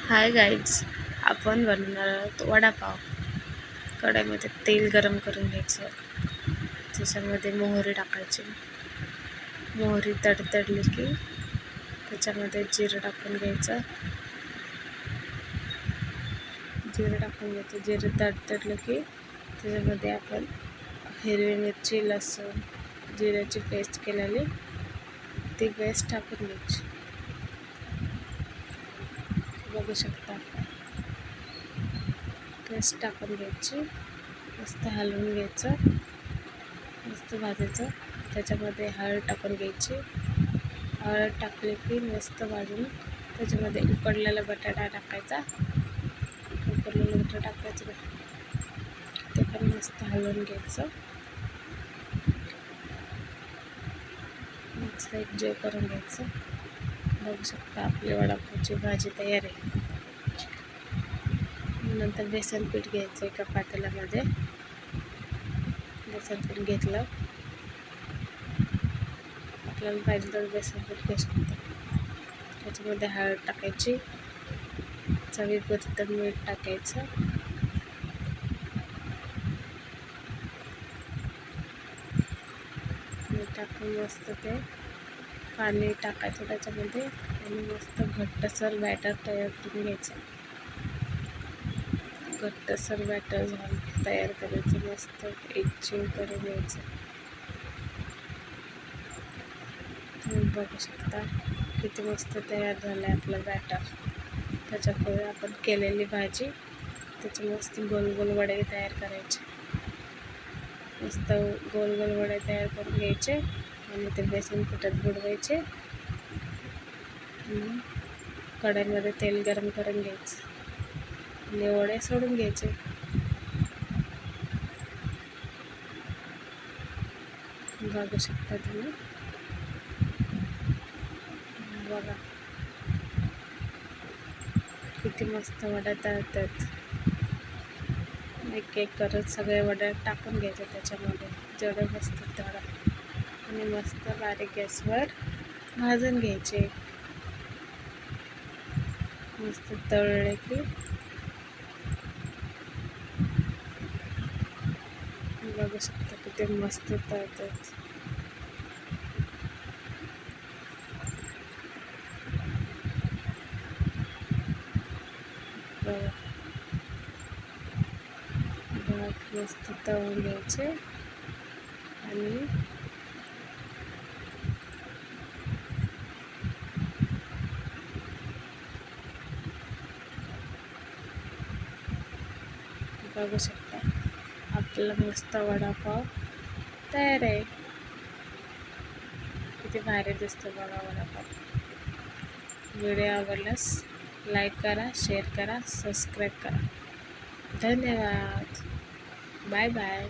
Hi guys, आपण बनवणार आहोत वडापाव. कढईमध्ये तेल गरम करून घ्यायचं, त्याच्यामध्ये मोहरी टाकायची. मोहरी तडतडली की त्याच्यामध्ये जिरं टाकून घ्यायचं. जिरं तडतडलं की त्याच्यामध्ये आपण हिरवी मिरची, लसूण, जिऱ्याची पेस्ट केलेली ती पेस्ट टाकून घ्यायची. बघू शकता, पेस्ट टाकून घ्यायची. मस्त हलवून घ्यायचं, मस्त भाजायचं. त्याच्यामध्ये हळद टाकून घ्यायची. हळद टाकली की मस्त भाजून त्याच्यामध्ये उकडलेला बटाटा टाकायचा. ते पण मस्त हलवून घ्यायचं. मस्त एकजीव करून घ्यायचं. बघू शकता, आपली वडापावची भाजी तयार आहे. नंतर बेसन पीठ घ्यायचं. एका पातेल्यामध्ये बेसन पीठ घेतलं. आपल्याला पाहिजे तर बेसन पीठ घेऊ शकतो. त्याच्यामध्ये हळद टाकायची, चवीपुरतं मीठ टाकायचं. मीठ टाकून मस्त ते पाणी टाकायचं त्याच्यामध्ये आणि मस्त घट्टसर बॅटर तयार करून घ्यायचं. घट्टसर बॅटर तयार करायचं. मस्त एकजीव करून घ्यायचं. तुम्ही बघू शकता किती मस्त तयार झालं आहे आपलं बॅटर. त्याच्यापुढे आपण केलेली भाजी, त्याचे मस्त गोल गोल वडे तयार करायचे. मस्त गोल गोल वडे तयार करून घ्यायचे आणि ते बेसन पिठात बुडवायचे. कढईमध्ये तेल गरम करून घ्यायचं आणि वडे सोडून घ्यायचे. बघू शकता तुम्ही, बघा किती मस्त वड्या तळतात. एक एक करत सगळे वड्या टाकून घ्यायचे त्याच्यामध्ये, जेवढे मस्त तळा आणि मस्त बारीक गॅसवर भाजून घ्यायचे. मस्त तळले की बघू शकता किती मस्त तळतात. मस्त तळून घ्यायचे आणि बघू शकता आपला मस्त वडापाव तयार आहे. किती भारी दिसतो बघा वडापाव. व्हिडिओ आवडल्यास लाईक करा, शेअर करा, सबस्क्राईब करा. धन्यवाद. Bye bye.